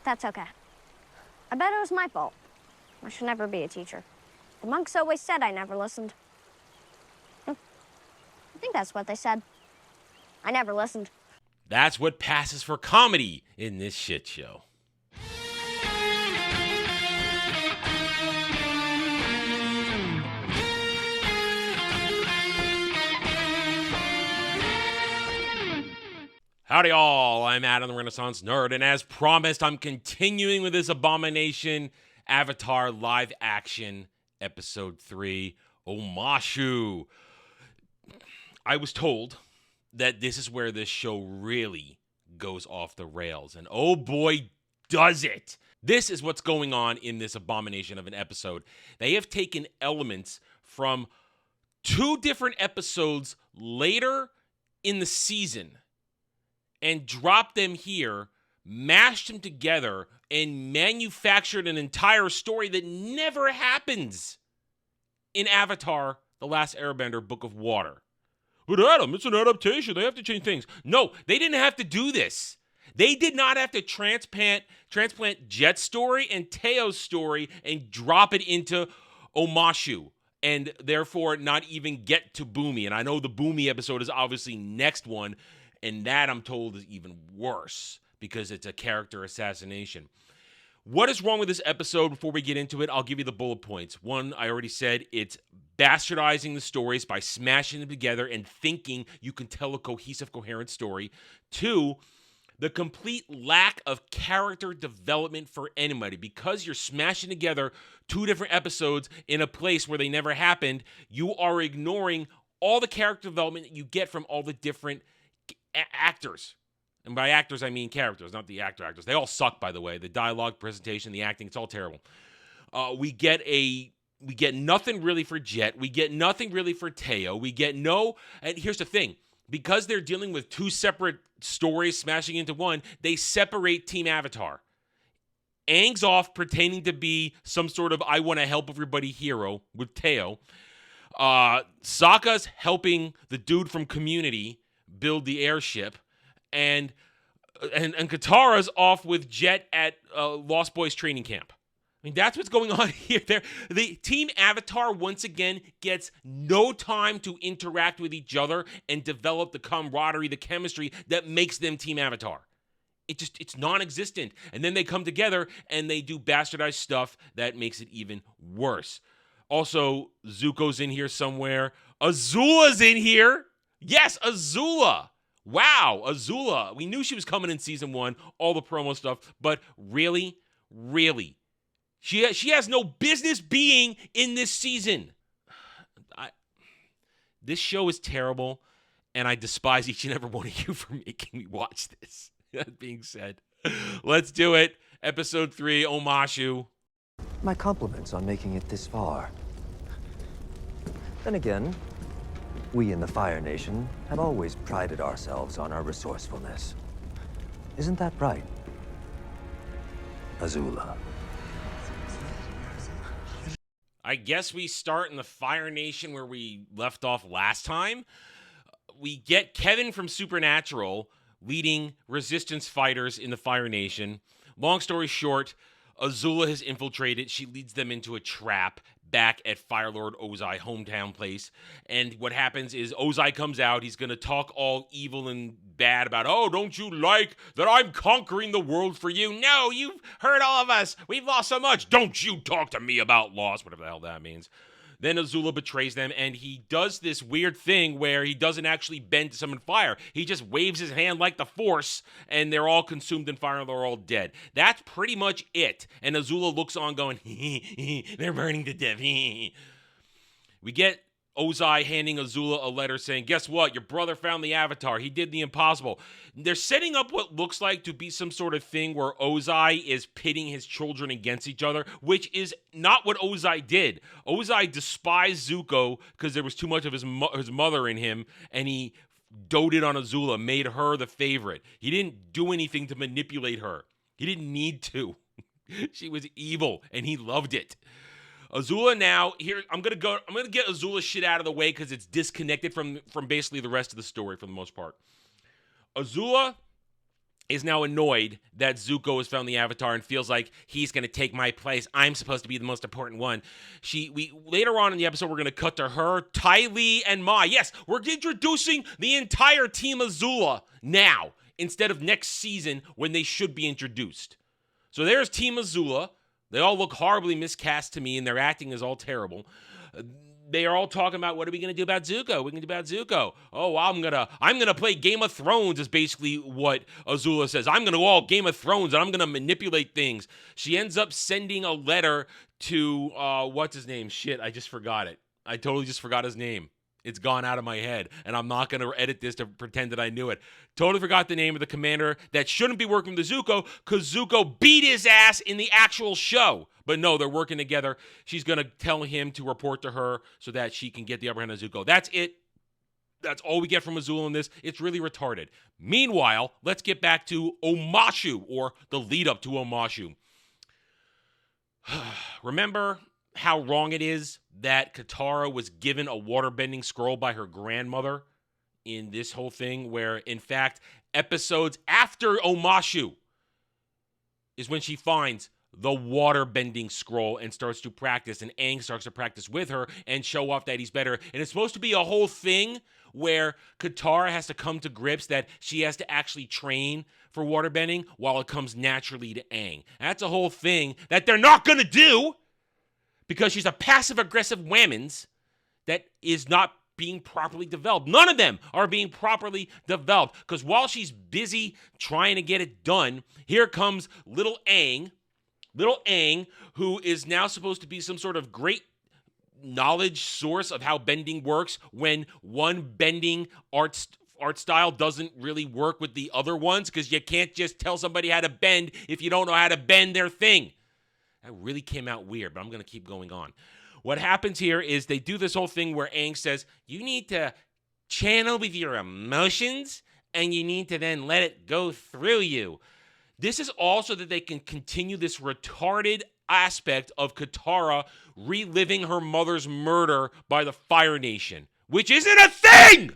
that's okay. I bet it was my fault. I should never be a teacher. The monks always said I never listened. I think that's what they said. I never listened. That's what passes for comedy in this shit show. Howdy all, I'm Adam the Renaissance Nerd, and as promised, I'm continuing with this abomination, Avatar live action, episode 3, Omashu. I was told that this is where this show really goes off the rails, and oh boy, does it! This is what's going on in this abomination of an episode. They have taken elements from 2 different episodes later in the season and dropped them here, mashed them together, and manufactured an entire story that never happens in Avatar, The Last Airbender, Book of Water. But Adam, it's an adaptation. They have to change things. No, they didn't have to do this. They did not have to transplant Jet's story and Teo's story and drop it into Omashu, and therefore not even get to Boomy. And I know the Boomy episode is obviously next one, and that, I'm told, is even worse because it's a character assassination. What is wrong with this episode? Before we get into it, I'll give you the bullet points. 1, I already said, it's bastardizing the stories by smashing them together and thinking you can tell a cohesive, coherent story. 2, the complete lack of character development for anybody. Because you're smashing together 2 different episodes in a place where they never happened, you are ignoring all the character development that you get from all the different actors. And by actors, I mean characters, not the actors. They all suck, by the way. The dialogue, presentation, the acting, it's all terrible. We get nothing really for Jet. We get nothing really for Teo. And here's the thing. Because they're dealing with 2 separate stories smashing into one, they separate Team Avatar. Aang's off pretending to be some sort of I want to help everybody hero with Teo. Sokka's helping the dude from Community build the airship, and Katara's off with Jet at Lost Boys training camp. I mean, that's what's going on here. The Team Avatar, once again, gets no time to interact with each other and develop the camaraderie, the chemistry that makes them Team Avatar. It's non-existent. And then they come together and they do bastardized stuff that makes it even worse. Also, Zuko's in here somewhere. Azula's in here. Yes, Azula. Wow, Azula. We knew she was coming in season 1, all the promo stuff, but really? She has no business being in this season. This show is terrible, and I despise each and every one of you for making me watch this. That being said, let's do it. Episode 3, Omashu. My compliments on making it this far. Then again, we in the Fire Nation have always prided ourselves on our resourcefulness. Isn't that right, Azula? I guess we start in the Fire Nation where we left off last time. We get Kevin from Supernatural leading resistance fighters in the Fire Nation. Long story short, Azula has infiltrated. She leads them into a trap back at Fire Lord Ozai hometown place. And what happens is Ozai comes out. He's going to talk all evil and bad about, oh, don't you like that I'm conquering the world for you? No, you've hurt all of us. We've lost so much. Don't you talk to me about loss, whatever the hell that means. Then Azula betrays them, and he does this weird thing where he doesn't actually bend to summon fire. He just waves his hand like the Force, and they're all consumed in fire, and they're all dead. That's pretty much it. And Azula looks on going, they're burning to death. We get Ozai handing Azula a letter saying, guess what? Your brother found the Avatar. He did the impossible. They're setting up what looks like to be some sort of thing where Ozai is pitting his children against each other, which is not what Ozai did. Ozai despised Zuko because there was too much of his mother in him, and he doted on Azula, made her the favorite. He didn't do anything to manipulate her. He didn't need to. She was evil, and he loved it. Azula now, here, I'm gonna get Azula's shit out of the way because it's disconnected from basically the rest of the story for the most part. Azula is now annoyed that Zuko has found the Avatar and feels like he's going to take my place. I'm supposed to be the most important one. We later on in the episode, we're going to cut to her, Ty Lee, and Ma. Yes, we're introducing the entire team Azula now instead of next season when they should be introduced. So there's Team Azula. They all look horribly miscast to me, and their acting is all terrible. They are all talking about, what are we going to do about Zuko? What are we going to do about Zuko? Oh, I'm gonna play Game of Thrones is basically what Azula says. I'm going to go all Game of Thrones, and I'm going to manipulate things. She ends up sending a letter to, what's his name? Shit, I just forgot it. I totally just forgot his name. It's gone out of my head, and I'm not going to edit this to pretend that I knew it. Totally forgot the name of the commander that shouldn't be working with Zuko because Zuko beat his ass in the actual show. But no, they're working together. She's going to tell him to report to her so that she can get the upper hand of Zuko. That's it. That's all we get from Azula in this. It's really retarded. Meanwhile, let's get back to Omashu, or the lead up to Omashu. Remember how wrong it is that Katara was given a waterbending scroll by her grandmother in this whole thing, where, in fact, episodes after Omashu is when she finds the waterbending scroll and starts to practice, and Aang starts to practice with her and show off that he's better. And it's supposed to be a whole thing where Katara has to come to grips that she has to actually train for waterbending while it comes naturally to Aang. That's a whole thing that they're not going to do, because she's a passive-aggressive whammons that is not being properly developed. None of them are being properly developed, because while she's busy trying to get it done, here comes little Aang, who is now supposed to be some sort of great knowledge source of how bending works when one bending art style doesn't really work with the other ones, because you can't just tell somebody how to bend if you don't know how to bend their thing. That really came out weird, but I'm going to keep going on. What happens here is they do this whole thing where Aang says, you need to channel with your emotions, and you need to then let it go through you. This is also that they can continue this retarded aspect of Katara reliving her mother's murder by the Fire Nation, which isn't a thing!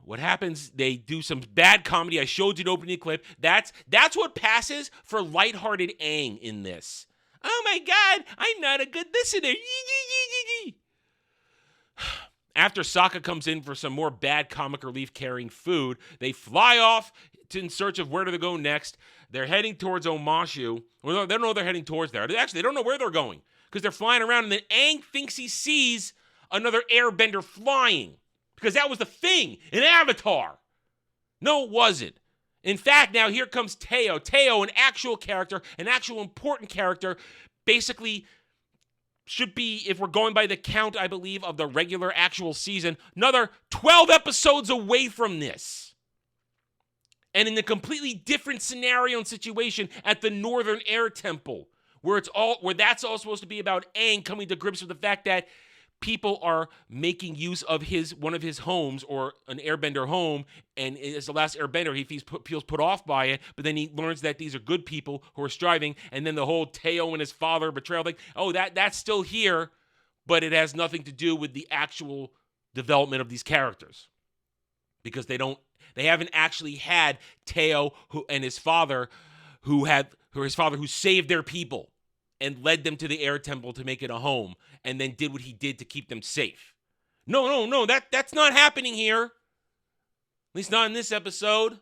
What happens, they do some bad comedy. I showed you the opening clip. That's what passes for lighthearted Aang in this. Oh my God, I'm not a good listener. After Sokka comes in for some more bad comic relief carrying food, they fly off in search of where to go next. They're heading towards Omashu. Well, they don't know they're heading towards there. Actually, they don't know where they're going because they're flying around, and then Aang thinks he sees another airbender flying. Because that was the thing in Avatar. No, it wasn't. In fact, now here comes Teo. Teo, an actual character, an actual important character, basically should be, if we're going by the count, I believe, of the regular actual season, another 12 episodes away from this. And in a completely different scenario and situation at the Northern Air Temple, where that's all supposed to be about Aang coming to grips with the fact that people are making use of one of his homes, or an airbender home, and as the last airbender, he feels put off by it, but then he learns that these are good people who are striving, and then the whole Teo and his father betrayal thing, that's still here, but it has nothing to do with the actual development of these characters. Because they haven't actually had Teo and his father who saved their people and led them to the air temple to make it a home, and then did what he did to keep them safe. No, that's not happening here. At least not in this episode.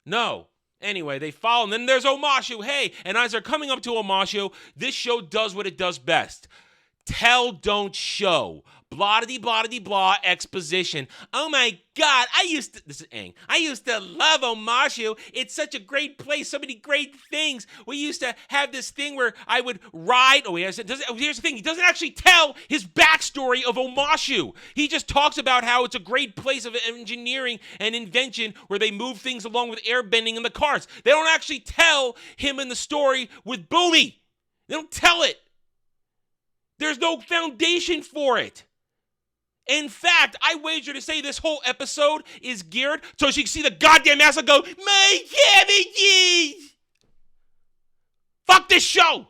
No. Anyway, they follow, and then there's Omashu. Hey, and as they're coming up to Omashu, this show does what it does best. Tell, don't show. Blah-de-blah exposition. Oh my God, this is Aang. I used to love Omashu. It's such a great place, so many great things. We used to have this thing where I would ride. Here's the thing. He doesn't actually tell his backstory of Omashu. He just talks about how it's a great place of engineering and invention where they move things along with airbending in the cars. They don't actually tell him in the story with Boomy. They don't tell it. There's no foundation for it. In fact, I wager to say this whole episode is geared so she can see the goddamn ass and go, my cabbages! Fuck this show!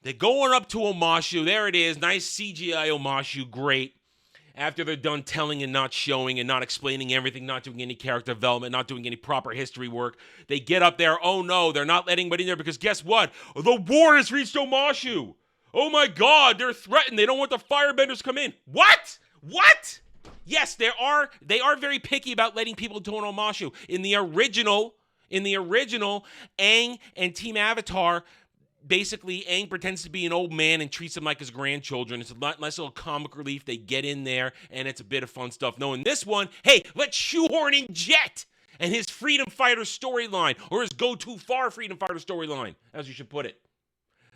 They're going up to Omashu. There it is. Nice CGI Omashu. Great. after they're done telling and not showing and not explaining everything, not doing any character development, not doing any proper history work, they get up there, oh no, they're not letting anybody in there because guess what? The war has reached Omashu. Oh my God, they're threatened. They don't want the firebenders to come in. What? What? Yes, they are very picky about letting people into an Omashu. In the original, Aang and Team Avatar, basically, Aang pretends to be an old man and treats them like his grandchildren. It's a nice little comic relief. They get in there, and it's a bit of fun stuff. No, in this one, hey, let's shoehorn in Jet and his freedom fighter storyline, or his go-too-far freedom fighter storyline, as you should put it.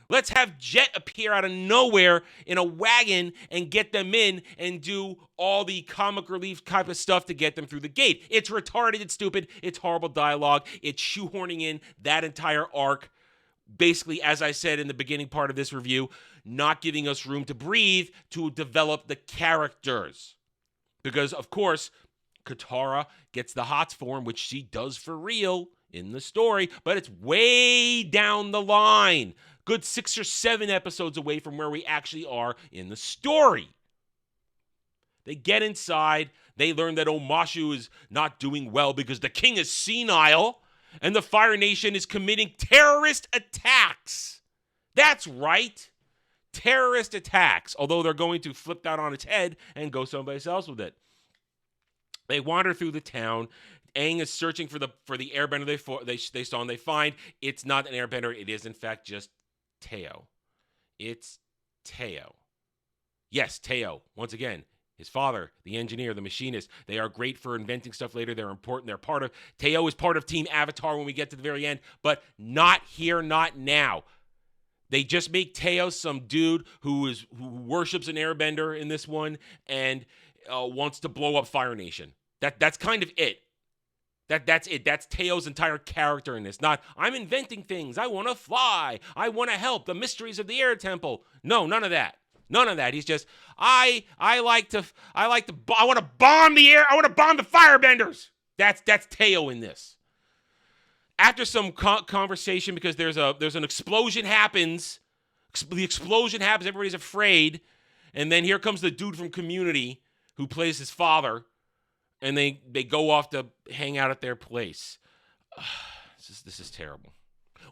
Let's have Jet appear out of nowhere in a wagon and get them in and do all the comic relief type of stuff to get them through the gate. It's retarded, it's stupid, it's horrible dialogue. It's shoehorning in that entire arc. Basically, as I said in the beginning part of this review, not giving us room to breathe to develop the characters. Because, of course, Katara gets the hots for him, which she does for real in the story, but it's way down the line. Good 6 or 7 episodes away from where we actually are in the story. They get inside. They learn that Omashu is not doing well because the king is senile. And the Fire Nation is committing terrorist attacks. That's right. Terrorist attacks. Although they're going to flip that on its head and go someplace else with it. They wander through the town. Aang is searching for the airbender they saw, and they find it's not an airbender. It is, in fact, just Teo. It's Teo. Yes, Teo. Once again. His father, the engineer, the machinist, they are great for inventing stuff later. They're important. They're part of, Teo is part of Team Avatar when we get to the very end, but not here, not now. They just make Teo some dude who worships an airbender in this one and wants to blow up Fire Nation. That's kind of it. That's it. That's Teo's entire character in this. Not, I'm inventing things. I want to fly. I want to help. The mysteries of the Air Temple. No, none of that. None of that. He's just, I want to bomb the air. I want to bomb the firebenders. That's Teo in this. After some conversation, because there's an explosion happens. The explosion happens. Everybody's afraid. And then here comes the dude from Community who plays his father. And they go off to hang out at their place. This is terrible.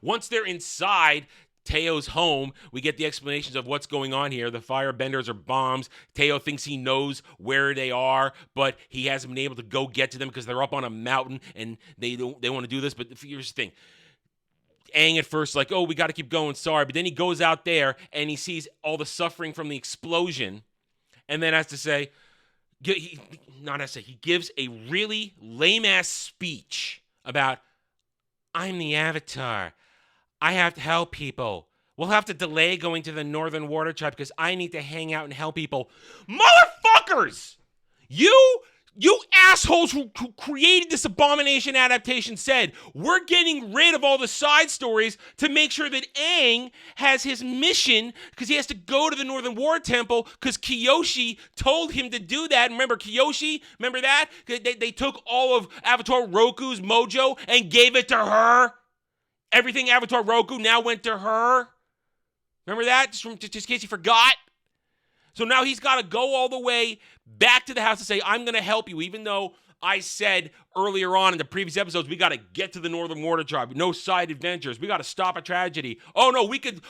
Once they're inside Teo's home, we get the explanations of what's going on here. The firebenders are bombs. Teo thinks he knows where they are, but he hasn't been able to go get to them because they're up on a mountain and they want to do this. But here's the thing. Aang at first like, oh, we got to keep going, sorry. But then he goes out there and he sees all the suffering from the explosion and then has to say, he gives a really lame-ass speech about, I'm the Avatar. I have to help people. We'll have to delay going to the Northern Water Tribe because I need to hang out and help people. Motherfuckers! You assholes who created this abomination adaptation said, we're getting rid of all the side stories to make sure that Aang has his mission because he has to go to the Northern War Temple because Kyoshi told him to do that. Remember Kyoshi? Remember that? They took all of Avatar Roku's mojo and gave it to her. Everything Avatar Roku now went to her. Remember that? Just in case you forgot. So now he's got to go all the way back to the house to say, I'm going to help you, even though I said earlier on in the previous episodes, we got to get to the Northern Water Tribe. No side adventures. We got to stop a tragedy. Oh, no, we could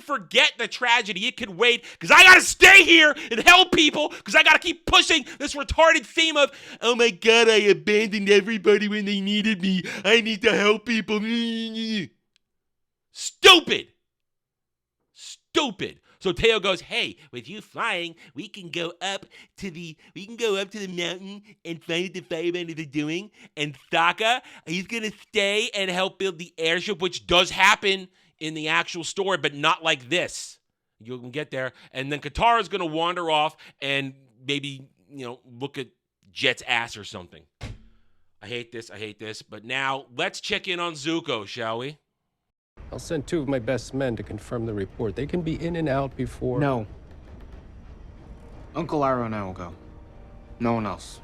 forget the tragedy. It could wait because I got to stay here and help people because I got to keep pushing this retarded theme of, oh, my God, I abandoned everybody when they needed me. I need to help people. Stupid. So Teo goes, hey, with you flying, we can go up to the mountain and find what the firebenders are doing. And Thaka, he's going to stay and help build the airship, which does happen in the actual story, but not like this. You can get there. And then Katara's going to wander off and maybe, look at Jet's ass or something. I hate this. But now let's check in on Zuko, shall we? I'll send 2 of my best men to confirm the report. They can be in and out before... No. Uncle Iroh and I will go. No one else.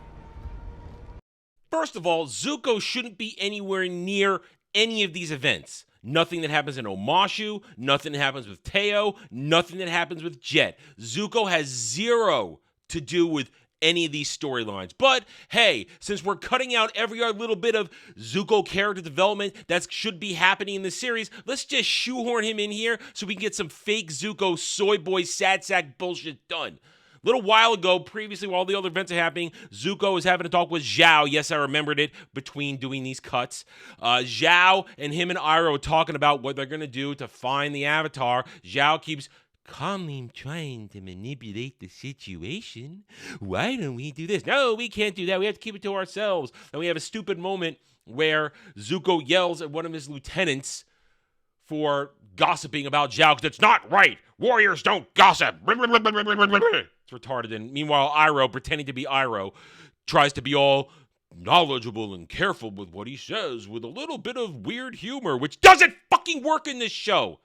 First of all, Zuko shouldn't be anywhere near any of these events. Nothing that happens in Omashu, nothing that happens with Teo, nothing that happens with Jet. Zuko has zero to do with any of these storylines. But hey, since we're cutting out every other little bit of Zuko character development that should be happening in the series, let's just shoehorn him in here so we can get some fake Zuko soy boy sad sack bullshit done. A little while ago, previously, while the other events are happening, Zuko was having a talk with Zhao. Yes, I remembered it between doing these cuts. Zhao and him and Iroh talking about what they're going to do to find the Avatar. Zhao keeps calmly trying to manipulate the situation. Why don't we do this? No, we can't do that. We have to keep it to ourselves. And we have a stupid moment where Zuko yells at one of his lieutenants for gossiping about Zhao because it's not right. Warriors don't gossip. It's retarded. And meanwhile, Iroh, pretending to be Iroh, tries to be all knowledgeable and careful with what he says with a little bit of weird humor, which doesn't fucking work in this show.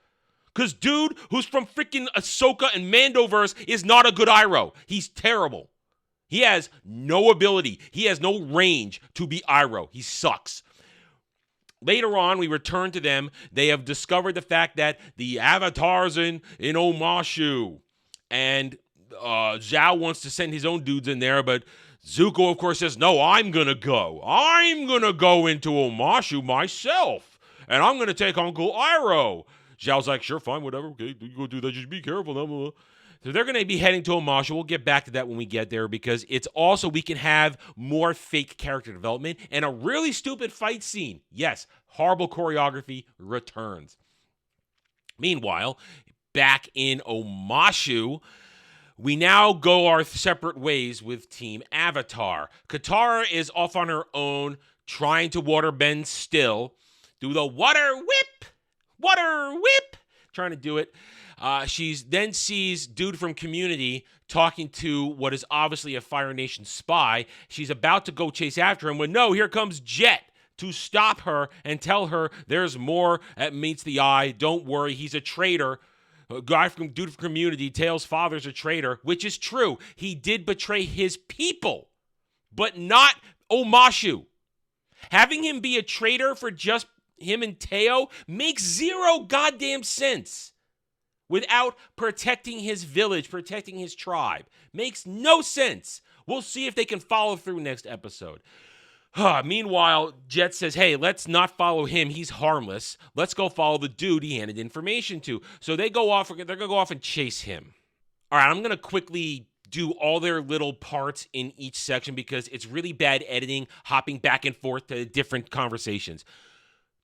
Because dude who's from freaking Ahsoka and Mandoverse is not a good Iroh. He's terrible. He has no ability. He has no range to be Iroh. He sucks. Later on, we return to them. They have discovered the fact that the Avatar's in Omashu. And Zhao wants to send his own dudes in there, but Zuko, of course, says, no, I'm going to go. I'm going to go into Omashu myself. And I'm going to take Uncle Iroh. Zhao's like, sure, fine, whatever. Okay, you go do that. Just be careful. So they're going to be heading to Omashu. We'll get back to that when we get there because it's also we can have more fake character development and a really stupid fight scene. Yes, horrible choreography returns. Meanwhile, back in Omashu, we now go our separate ways with Team Avatar. Katara is off on her own, trying to waterbend still. Do the water whip, trying to do it. She then sees dude from Community talking to what is obviously a Fire Nation spy. She's about to go chase after him when no, here comes Jet to stop her and tell her there's more that meets the eye. Don't worry, he's a traitor. A guy from dude from Community, Tails' father's a traitor, which is true. He did betray his people, but not Omashu. Having him be a traitor for just him and Teo makes zero goddamn sense. Without protecting his village, protecting his tribe. Makes no sense. We'll see if they can follow through next episode. Meanwhile, Jet says, hey, let's not follow him. He's harmless. Let's go follow the dude he handed information to. So they're going to go off and chase him. All right, I'm going to quickly do all their little parts in each section because it's really bad editing, hopping back and forth to different conversations.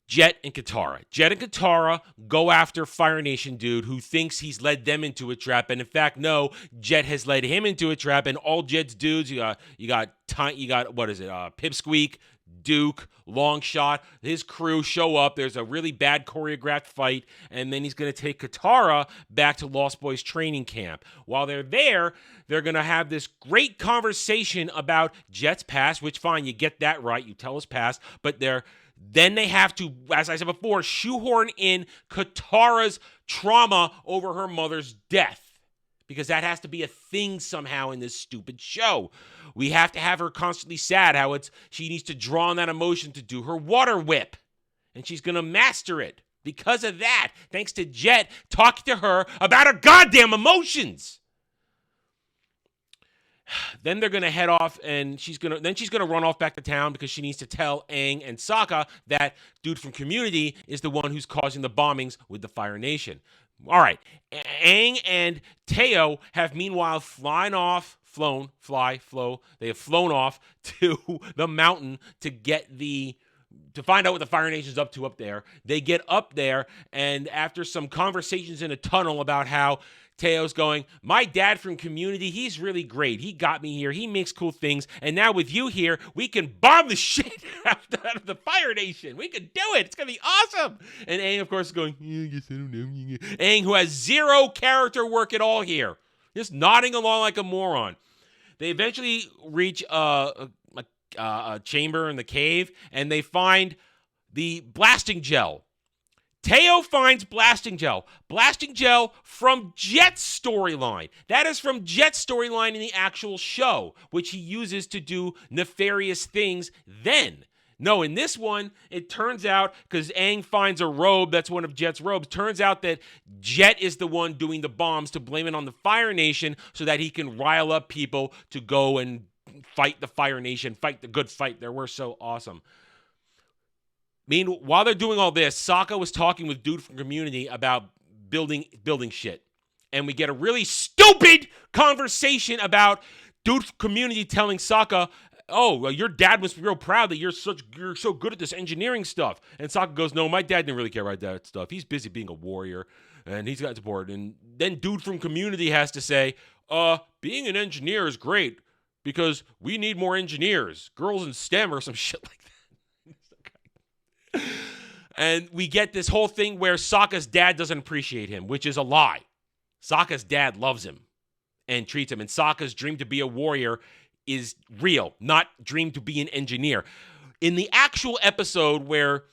Jet and Katara go after Fire Nation dude who thinks he's led them into a trap, and in fact, no, Jet has led him into a trap. And all Jet's dudes, you got what is it? Pipsqueak, Duke, Longshot, his crew show up. There's a really bad choreographed fight, and then he's going to take Katara back to Lost Boys training camp. While they're there, they're going to have this great conversation about Jet's past. Which fine, you get that right, you tell his past, but then they have to, as I said before, shoehorn in Katara's trauma over her mother's death. Because that has to be a thing somehow in this stupid show. We have to have her constantly sad, how she needs to draw on that emotion to do her water whip. And she's going to master it. Because of that, thanks to Jet talking to her about her goddamn emotions. Then they're going to head off, and she's going to run off back to town because she needs to tell Aang and Sokka that dude from Community is the one who's causing the bombings with the Fire Nation. All right, Aang and Teo have meanwhile They have flown off to the mountain to find out what the Fire Nation's up to up there. They get up there, and after some conversations in a tunnel about how Teo's going, my dad from Community, he's really great. He got me here. He makes cool things. And now with you here, we can bomb the shit out of the Fire Nation. We can do it. It's going to be awesome. And Aang, of course, is going, I guess I don't know. Aang, who has zero character work at all here. Just nodding along like a moron. They eventually reach a chamber in the cave, and they find the blasting gel. Teo finds blasting gel. Blasting gel from Jet's storyline. That is from Jet's storyline in the actual show, which he uses to do nefarious things then. No, in this one, it turns out, because Aang finds a robe, that's one of Jet's robes, turns out that Jet is the one doing the bombs to blame it on the Fire Nation so that he can rile up people to go and fight the Fire Nation, fight the good fight. They were so awesome. Meanwhile, while they're doing all this, Sokka was talking with dude from Community about building shit. And we get a really stupid conversation about dude from Community telling Sokka, oh, well, your dad must be real proud that you're so good at this engineering stuff. And Sokka goes, no, my dad didn't really care about that stuff. He's busy being a warrior, and he's got support. And then dude from Community has to say, being an engineer is great because we need more engineers. Girls in STEM or some shit like that. And we get this whole thing where Sokka's dad doesn't appreciate him, which is a lie. Sokka's dad loves him and treats him. And Sokka's dream to be a warrior is real, not dream to be an engineer. In the actual episode where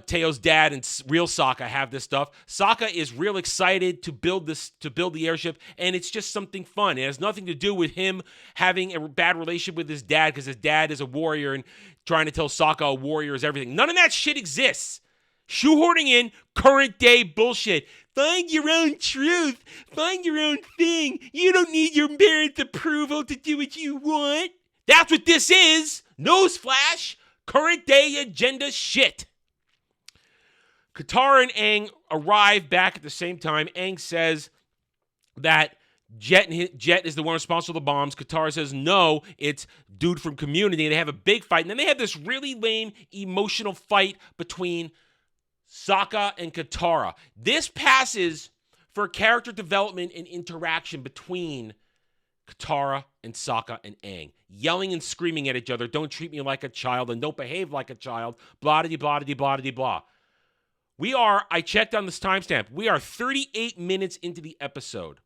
Teo's dad and real Sokka have this stuff, Sokka is real excited to build the airship, and it's just something fun. It has nothing to do with him having a bad relationship with his dad because his dad is a warrior and trying to tell Sokka a warrior is everything. None of that shit exists. Shoehorning in current day bullshit. Find your own truth. Find your own thing. You don't need your parents' approval to do what you want. That's what this is. Newsflash. Current day agenda shit. Katara and Aang arrive back at the same time. Aang says that Jet is the one responsible for the bombs. Katara says, no, it's dude from Community. They have a big fight. And then they have this really lame emotional fight between Sokka and Katara. This passes for character development and interaction between Katara and Sokka and Aang. Yelling and screaming at each other, don't treat me like a child and don't behave like a child, blah-de-blah-de-blah-de-blah. I checked on this timestamp, we are 38 minutes into the episode.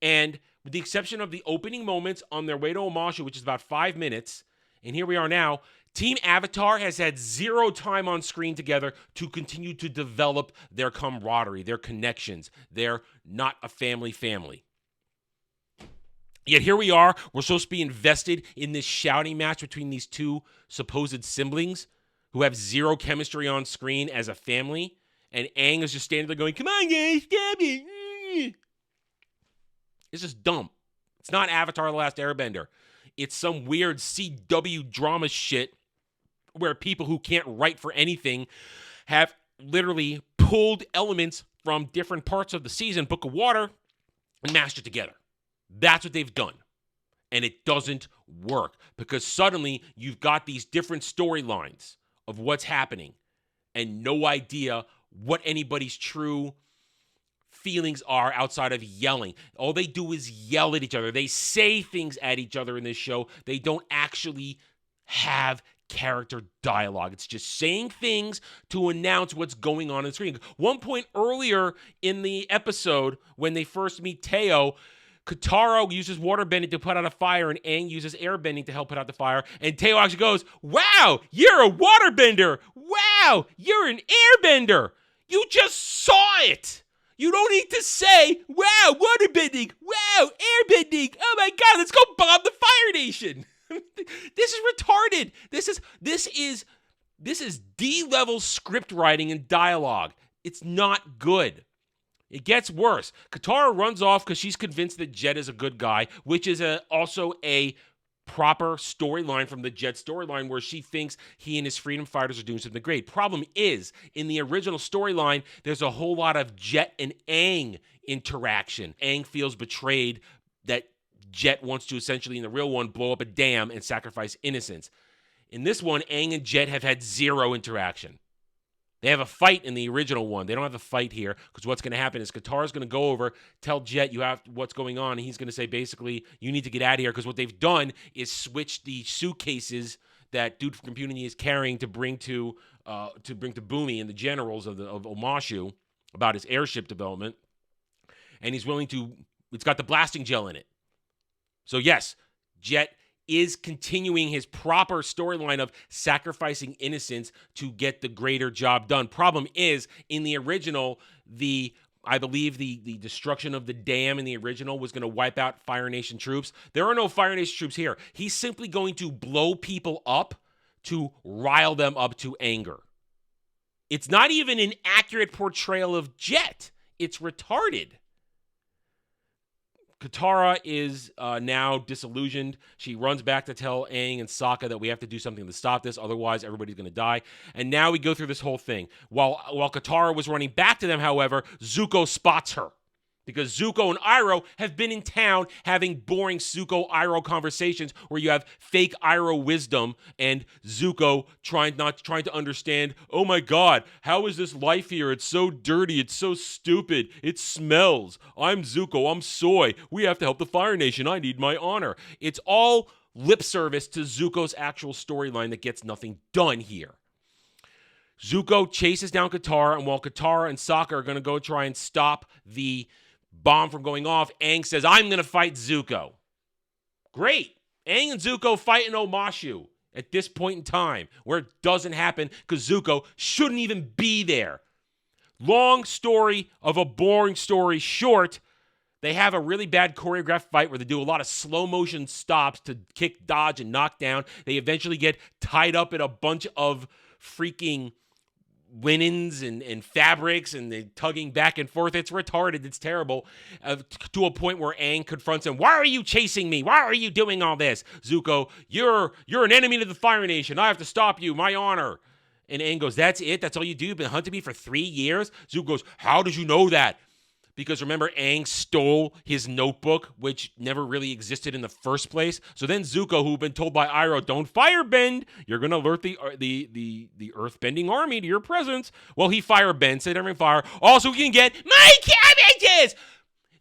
And with the exception of the opening moments on their way to Omashu, which is about 5 minutes, and here we are now, Team Avatar has had zero time on screen together to continue to develop their camaraderie, their connections. They're not a family. Yet here we are, we're supposed to be invested in this shouting match between these two supposed siblings who have zero chemistry on screen as a family, and Aang is just standing there going, come on guys, stab it. It's just dumb. It's not Avatar: The Last Airbender. It's some weird CW drama shit where people who can't write for anything have literally pulled elements from different parts of the season, Book of Water, and mashed it together. That's what they've done. And it doesn't work because suddenly you've got these different storylines of what's happening and no idea what anybody's true feelings are outside of yelling. All they do is yell at each other. They say things at each other in this show. They don't actually have character dialogue. It's just saying things to announce what's going on the screen. One point earlier in the episode, when they first meet Teo, Katara uses waterbending to put out a fire, and Aang uses airbending to help put out the fire. And Teo actually goes, wow, you're a waterbender. Wow, you're an airbender. You just saw it. You don't need to say, wow, waterbending. Wow, airbending. Oh my God, let's go bomb the Fire Nation. This is retarded. This is D-level script writing and dialogue. It's not good. It gets worse. Katara runs off because she's convinced that Jet is a good guy, which is also a proper storyline from the Jet storyline where she thinks he and his freedom fighters are doing something great. Problem is, in the original storyline, there's a whole lot of Jet and Aang interaction. Aang feels betrayed that Jet wants to essentially, in the real one, blow up a dam and sacrifice innocents. In this one, Aang and Jet have had zero interaction. They have a fight in the original one. They don't have a fight here because what's going to happen is Katara's going to go over, tell Jet you have what's going on, and he's going to say basically you need to get out of here because what they've done is switch the suitcases that dude from Community is carrying to bring to Bumi and the generals of Omashu about his airship development, and he's willing to. It's got the blasting gel in it. So yes, Jet is continuing his proper storyline of sacrificing innocents to get the greater job done. Problem is, in the original, I believe the destruction of the dam in the original was going to wipe out Fire Nation troops. There are no Fire Nation troops here. He's simply going to blow people up to rile them up to anger. It's not even an accurate portrayal of Jet. It's retarded. Katara is now disillusioned. She runs back to tell Aang and Sokka that we have to do something to stop this, otherwise everybody's going to die. And now we go through this whole thing. While Katara was running back to them, however, Zuko spots her. Because Zuko and Iroh have been in town having boring Zuko-Iroh conversations where you have fake Iroh wisdom and Zuko trying to understand, oh my God, how is this life here? It's so dirty. It's so stupid. It smells. I'm Zuko. I'm soy. We have to help the Fire Nation. I need my honor. It's all lip service to Zuko's actual storyline that gets nothing done here. Zuko chases down Katara, and while Katara and Sokka are going to go try and stop the bomb from going off, Aang says, I'm going to fight Zuko. Great. Aang and Zuko fight in Omashu at this point in time, where it doesn't happen because Zuko shouldn't even be there. Long story of a boring story short, they have a really bad choreographed fight where they do a lot of slow motion stops to kick, dodge, and knock down. They eventually get tied up in a bunch of freaking linens and fabrics, and they're tugging back and forth. It's retarded. It's terrible. To a point where Aang confronts him. Why are you chasing me? Why are you doing all this? Zuko, you're an enemy to the Fire Nation. I have to stop you. My honor. And Aang goes, that's it? That's all you do? You've been hunting me for 3 years? Zuko goes, how did you know that? Because remember, Aang stole his notebook, which never really existed in the first place. So then Zuko, who'd been told by Iroh, don't firebend, you're going to alert the earthbending army to your presence. Well, he firebends, said everything fire. Also, we can get my cabbages!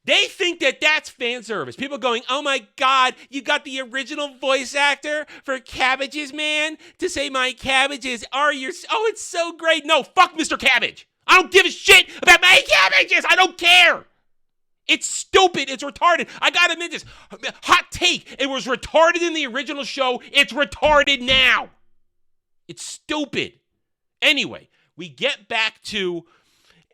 They think that that's fan service. People going, oh my God, you got the original voice actor for Cabbages Man to say my cabbages are yours. Oh, it's so great. No, fuck Mr. Cabbage. I don't give a shit about my cabbages. I don't care. It's stupid. It's retarded. I gotta admit this. Hot take. It was retarded in the original show. It's retarded now. It's stupid. Anyway, we get back to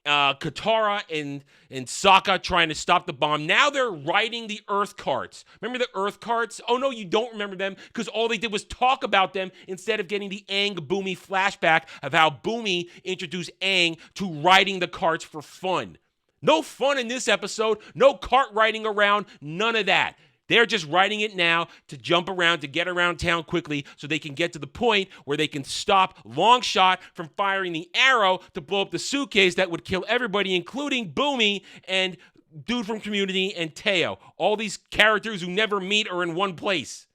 Katara and Sokka trying to stop the bomb. Now they're riding the Earth carts. Remember the Earth carts? Oh no, you don't remember them because all they did was talk about them instead of getting the Aang Boomy flashback of how Boomy introduced Aang to riding the carts for fun. No fun in this episode. No cart riding around. None of that. They're just riding it now to jump around, to get around town quickly so they can get to the point where they can stop Longshot from firing the arrow to blow up the suitcase that would kill everybody, including Boomy and Dude from Community and Teo. All these characters who never meet are in one place.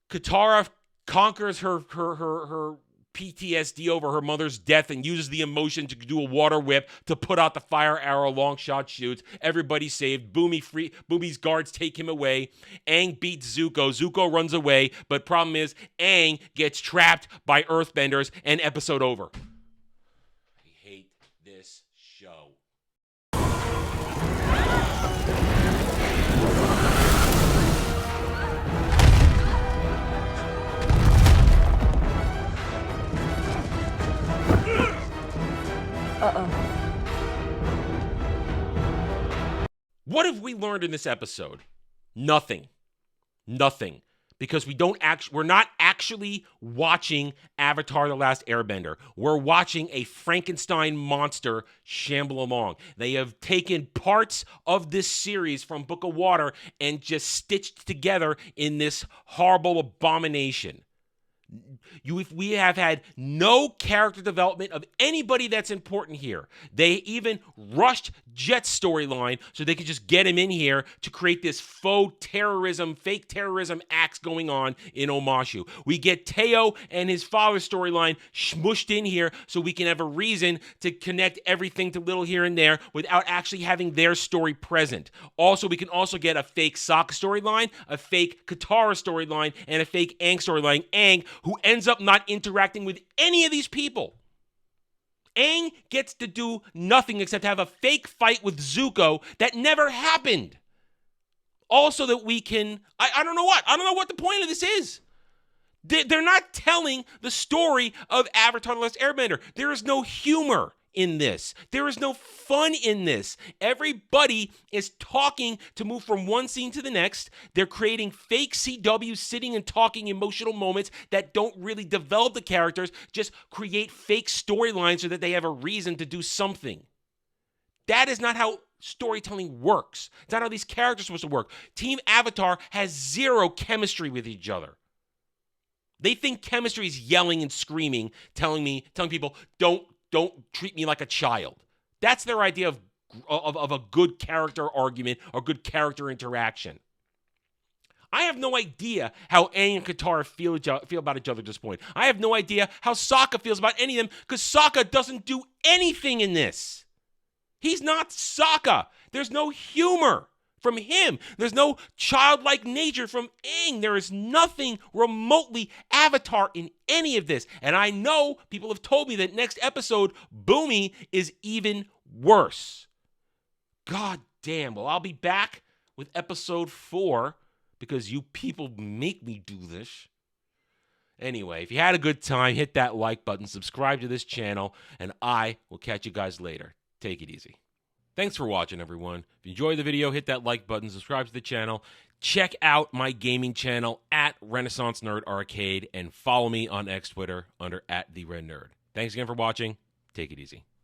Katara conquers her PTSD over her mother's death and uses the emotion to do a water whip to put out the fire arrow. Longshot shoots. Everybody's saved. Boomy's guards take him away. Aang beats Zuko. Zuko runs away, but problem is Aang gets trapped by Earthbenders and episode over. I hate this show. What have we learned in this episode? Nothing. Because we're not actually watching Avatar: The Last Airbender. We're watching a Frankenstein monster shamble along. They have taken parts of this series from Book of Water and just stitched together in this horrible abomination. We have had no character development of anybody that's important here. They even rushed Jet's storyline so they could just get him in here to create this fake terrorism acts going on in Omashu. We get Teo and his father's storyline smushed in here so we can have a reason to connect everything to little here and there without actually having their story present. Also, we can also get a fake Sokka storyline, a fake Katara storyline, and a fake Aang storyline. Aang, who ends up not interacting with any of these people. Aang gets to do nothing except have a fake fight with Zuko that never happened. Also that we can, I don't know what the point of this is. They're not telling the story of Avatar: The Last Airbender. There is no humor in this. There is no fun in this. Everybody is talking to move from one scene to the next. They're creating fake CW sitting and talking emotional moments that don't really develop the characters, just create fake storylines so that they have a reason to do something. That is not how storytelling works. It's not how these characters are supposed to work. Team Avatar has zero chemistry with each other. They think chemistry is yelling and screaming, telling people, don't treat me like a child. That's their idea of a good character argument or good character interaction. I have no idea how Aang and Katara feel about each other at this point. I have no idea how Sokka feels about any of them because Sokka doesn't do anything in this. He's not Sokka. There's no humor from him. There's no childlike nature from Aang. There is nothing remotely Avatar in any of this. And I know people have told me that next episode, Boomy, is even worse. God damn. Well, I'll be back with episode 4 because you people make me do this. Anyway, if you had a good time, hit that like button, subscribe to this channel, and I will catch you guys later. Take it easy. Thanks for watching, everyone. If you enjoyed the video, hit that like button, subscribe to the channel, check out my gaming channel at Renaissance Nerd Arcade, and follow me on X Twitter under @TheRedNerd. Thanks again for watching. Take it easy.